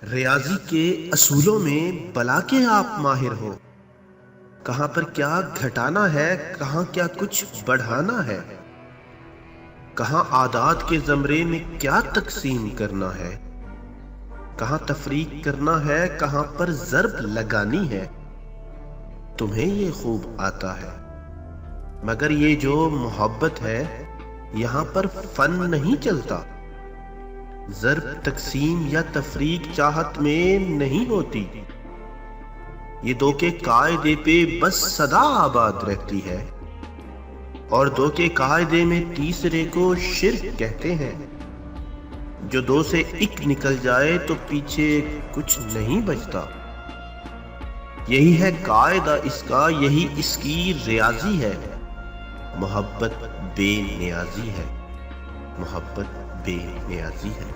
ریاضی کے اصولوں میں بلا کے آپ ماہر ہو، کہاں پر کیا گھٹانا ہے، کہاں کیا کچھ بڑھانا ہے، کہاں اعداد کے زمرے میں کیا تقسیم کرنا ہے، کہاں تفریق کرنا ہے، کہاں پر ضرب لگانی ہے، تمہیں یہ خوب آتا ہے۔ مگر یہ جو محبت ہے، یہاں پر فن نہیں چلتا، ضرب تقسیم یا تفریق چاہت میں نہیں ہوتی، یہ دو کے قاعدے پہ بس صدا آباد رہتی ہے، اور دو کے قاعدے میں تیسرے کو شرک کہتے ہیں۔ جو دو سے ایک نکل جائے تو پیچھے کچھ نہیں بچتا، یہی ہے قاعدہ اس کا، یہی اس کی ریاضی ہے۔ محبت بے نیازی ہے، محبت بے نیازی ہے۔